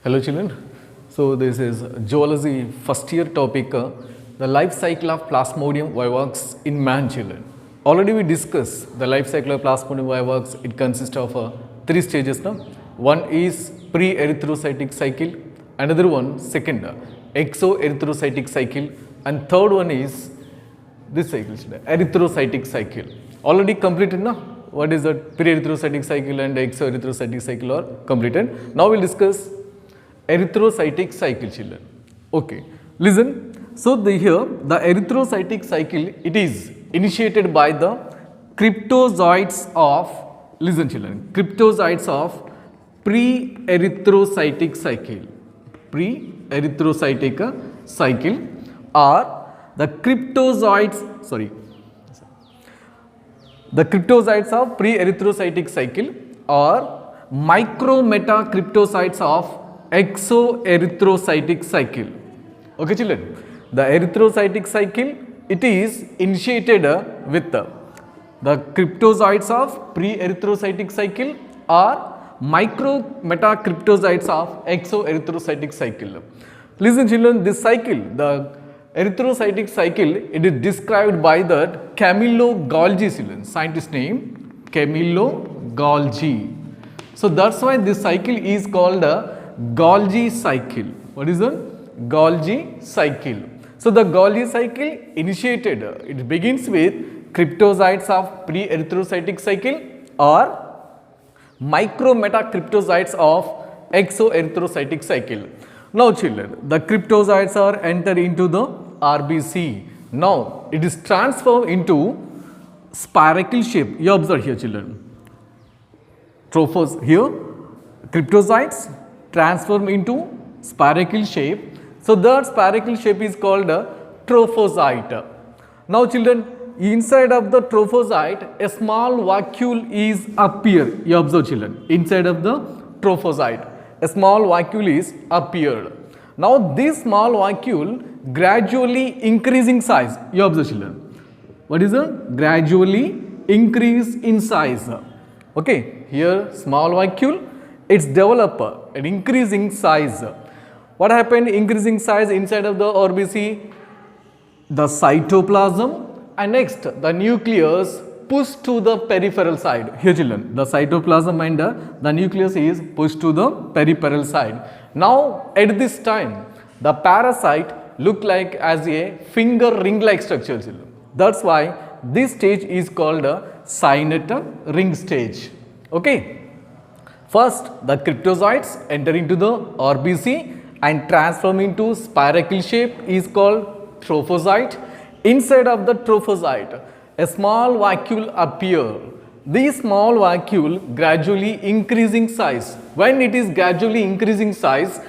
Hello children. So this is zoology first year topic, the life cycle of Plasmodium vivax in man children. Already we discussed the life cycle of Plasmodium vivax. It consists of three stages now. One is pre-erythrocytic cycle, another one second exoerythrocytic cycle, and third one is this cycle, erythrocytic cycle. Already completed now. What is that? Pre-erythrocytic cycle and exoerythrocytic cycle are completed. Now we'll discuss erythrocytic cycle children. Okay, listen. So here the erythrocytic cycle, it is initiated by the cryptozoites of, listen children, cryptozoites of pre-erythrocytic cycle. Pre-erythrocytic cycle are the cryptozoites, the cryptozoites of pre-erythrocytic cycle or micrometacryptocytes of exoerythrocytic cycle. Okay children, the erythrocytic cycle, it is initiated with the cryptozoites of pre-erythrocytic cycle or micrometacryptocytes of exoerythrocytic cycle. Listen children, this cycle, the erythrocytic cycle, it is described by the Camillo Golgi children, scientist name Camillo Golgi. So that's why this cycle is called a Golgi cycle. What is the Golgi cycle? So the Golgi cycle initiated, it begins with cryptozoites of pre-erythrocytic cycle or micrometacryptozoites of exoerythrocytic cycle. Now children, the cryptozoites are entered into the RBC. Now it is transformed into spiral shape. You observe here children. Trophos here, cryptozoites transform into spiral shape. So that spiral shape is called a trophozoite. Now children, inside of the trophozoite, a small vacuole is appear. You observe children, inside of the trophozoite, a small vacuole is appeared. Now this small vacuole gradually increasing size. You observe children. What is it? Gradually increase in size. Okay, here small vacuole, it's develop an increasing size. What happened? Increasing size inside of the RBC, the cytoplasm, and next the nucleus pushed to the peripheral side. Here children, the cytoplasm and the nucleus is pushed to the peripheral side. Now at this time, the parasite look like as a finger ring like structure children. That's why this stage is called a cynate ring stage. Okay. First, the cryptozoites enter into the RBC and transform into spiral shape is called trophozoite. Inside of the trophozoite, a small vacuole appear. This small vacuole gradually increasing size. When it is gradually increasing size,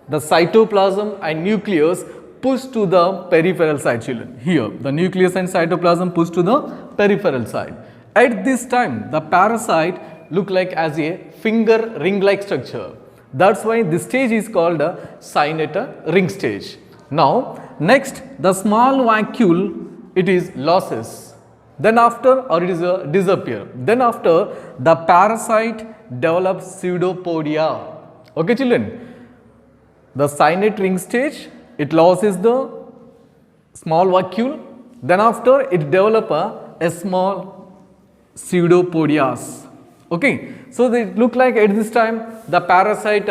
the cytoplasm and nucleus push to the peripheral side children. Here, the nucleus and cytoplasm push to the peripheral side. At this time, the parasite look like as a finger ring like structure. That's why this stage is called a cynate ring stage. Now next, the small vacuole, it is losses. Then after, or it is disappear. Then after, the parasite develops pseudopodia. Okay children, the cynate ring stage, it loses the small vacuole. Then after, it develop a small pseudopodias. Okay, so they look like at this time the parasite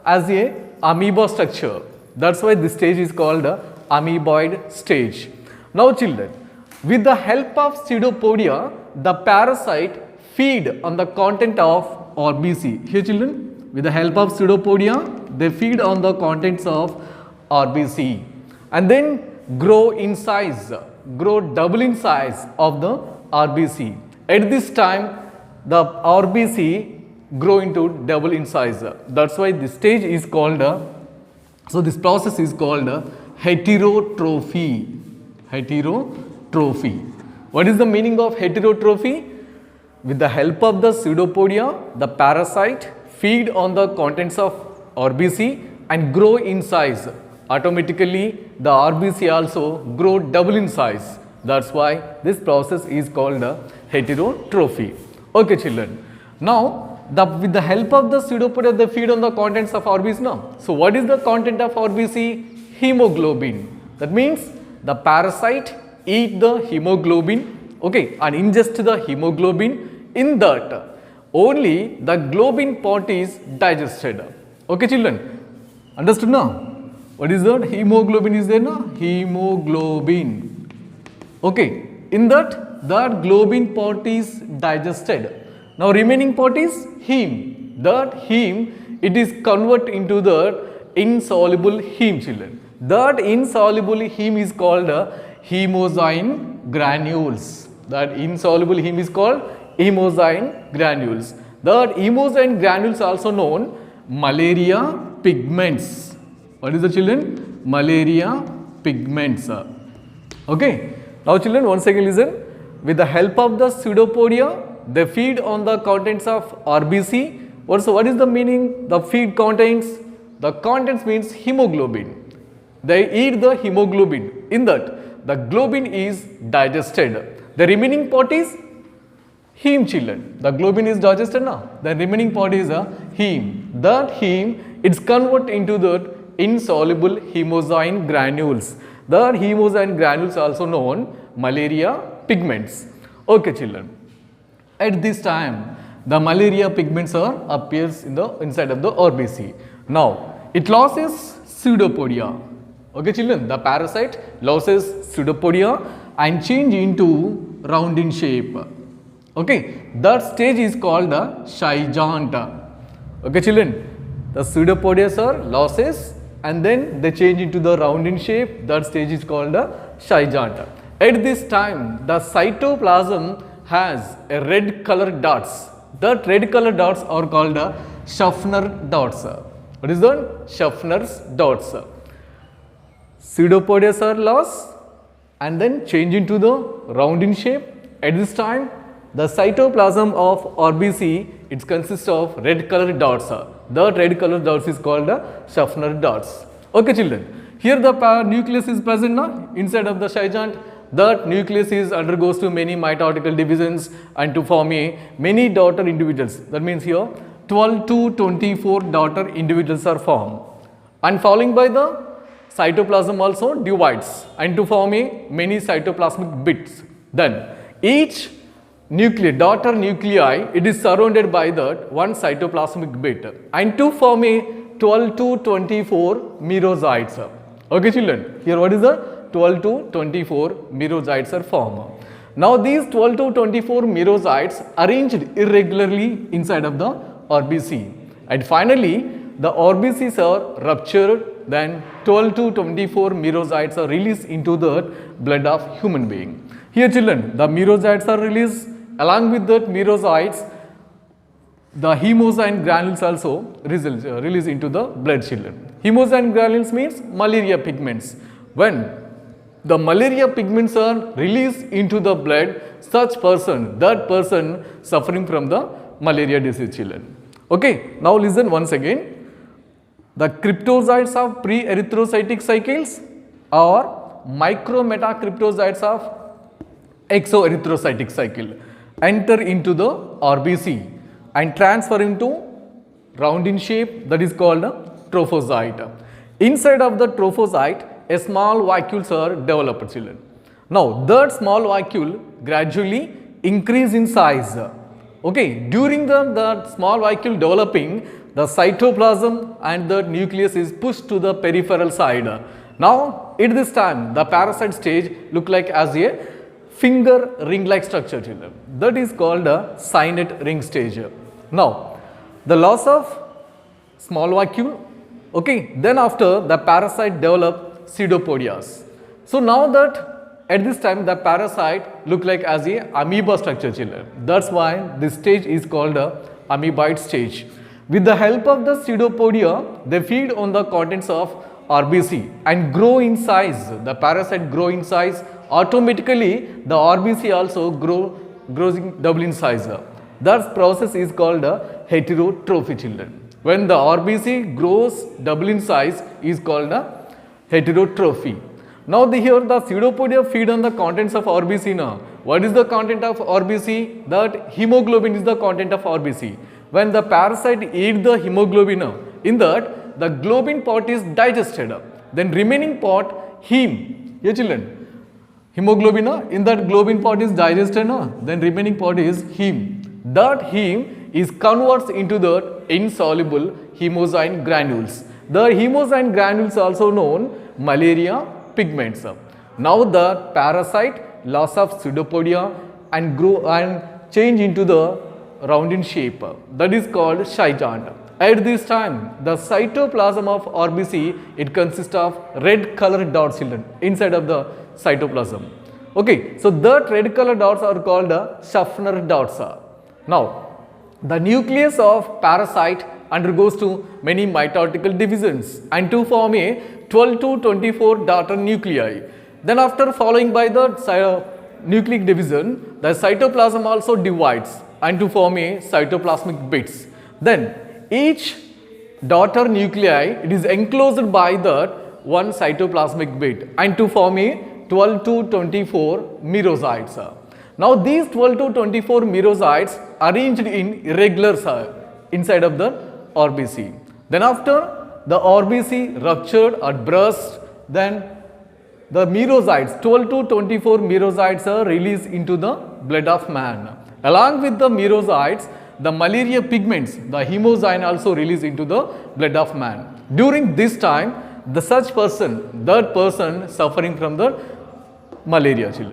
as a amoeba structure. That's why this stage is called amoeboid stage. Now children, with the help of pseudopodia, the parasite feed on the content of RBC. Here children, with the help of pseudopodia, they feed on the contents of RBC and then grow in size, grow double in size of the RBC. At this time, the RBC grow into double in size. That's why this stage is called, so this process is called heterotrophy. Heterotrophy. What is the meaning of heterotrophy? With the help of the pseudopodia, the parasite feed on the contents of RBC and grow in size. Automatically, the RBC also grow double in size. That's why this process is called heterotrophy. Okay children, now with the help of the pseudopodia, they feed on the contents of RBC now. So what is the content of RBC? Hemoglobin. That means the parasite eat the hemoglobin, okay, and ingest the hemoglobin. In that, only the globin part is digested. Okay, children, understood now? What is that? Hemoglobin is there now? Hemoglobin. Okay, in that globin part is digested. Now remaining part is heme. That heme, it is converted into the insoluble heme, children. That insoluble heme is called hemozyne granules. That insoluble heme is called hemozyne granules. That hemozyne granules also known malaria pigments. What is the children? Malaria pigments. Okay. Now children, once again listen. With the help of the pseudopodia, they feed on the contents of RBC. Also, what is the meaning? The feed contains, the contents means hemoglobin. They eat the hemoglobin. In that, the globin is digested. The remaining part is heme, children. The globin is digested now. The remaining part is a heme. That heme, it's converted into the insoluble hemozyne granules. The hemozyne granules also known malaria pigments. Okay, children. At this time, the malaria pigments appears in the inside of the RBC. Now, it loses pseudopodia. Okay, children. The parasite loses pseudopodia and change into round in shape. Okay, that stage is called the Schizont. Okay, children. The pseudopodia loses and then they change into the round in shape. That stage is called the Schizont. At this time, the cytoplasm has a red colored dots. That red colored dots are called Schaffner dots. What is that? Schaffner's dots. Pseudopodia are lost and then change into the round in shape. At this time, the cytoplasm of RBC, it consists of red colored dots. That red colored dots is called Schaffner dots. Okay, children. Here the nucleus is present now inside of the Schizont. That nucleus is undergoes to many mitotic divisions and to form many daughter individuals. That means here 12 to 24 daughter individuals are formed. And following by the cytoplasm also divides and to form many cytoplasmic bits. Then each daughter nuclei, it is surrounded by that one cytoplasmic bit and to form 12 to 24 merozoites. Okay, children. Here what is the 12 to 24 merozoites are formed. Now these 12 to 24 merozoites arranged irregularly inside of the RBC. And finally, the RBCs are ruptured, then 12 to 24 merozoites are released into the blood of human being. Here children, the merozoites are released. Along with that merozoites, the hemozyne granules also release into the blood, children. Hemozyne granules means malaria pigments. When the malaria pigments are released into the blood, that person suffering from the malaria disease, children. Okay, now listen once again. The cryptozoites of pre-erythrocytic cycles or micrometacryptozoites of exoerythrocytic cycle enter into the RBC and transfer into round in shape, that is called a trophozoite. Inside of the trophozoite, a small vacuoles are developed, children. Now that small vacuole gradually increase in size. Okay, during the small vacuole developing, the cytoplasm and the nucleus is pushed to the peripheral side. Now at this time, the parasite stage look like as a finger ring-like structure, children. That is called a cynate ring stage. Now, the loss of small vacuole, okay, then after the parasite develop pseudopodias. So now that at this time the parasite look like as a amoeba structure, children. That's why this stage is called a amoeboid stage. With the help of the pseudopodia, they feed on the contents of RBC and grow in size. The parasite grow in size. Automatically, the RBC also grows in double in size. That process is called a heterotrophy, children. When the RBC grows double in size is called a heterotrophy. Now here the pseudopodia feed on the contents of RBC now. What is the content of RBC? That hemoglobin is the content of RBC. When the parasite eat the hemoglobin, in that the globin part is digested. Then remaining part, heme. Yeah, children. Hemoglobin, in that globin part is digested, then remaining part is heme. That heme is converts into the insoluble hemozyme granules. The hemozyme granules also known malaria pigments. Now the parasite loss of pseudopodia and grow and change into the round in shape. That is called chiton. At this time, the cytoplasm of RBC, it consists of red colored dots, children, inside of the cytoplasm. Okay, so that red colored dots are called Schaffner dots. Now, the nucleus of parasite undergoes to many mitotical divisions and to form a 12 to 24 daughter nuclei. Then after following by the nucleic division, the cytoplasm also divides and to form a cytoplasmic bits. Then each daughter nuclei, it is enclosed by that one cytoplasmic bit and to form a 12 to 24 merozytes. Now these 12 to 24 merozytes arranged in irregulars inside of the RBC. Then after the RBC ruptured or burst, then the merozytes, 12 to 24 merozytes are released into the blood of man. Along with the merozytes, the malaria pigments, the hemozyme also released into the blood of man. During this time, the such person, that person suffering from the malaria, children.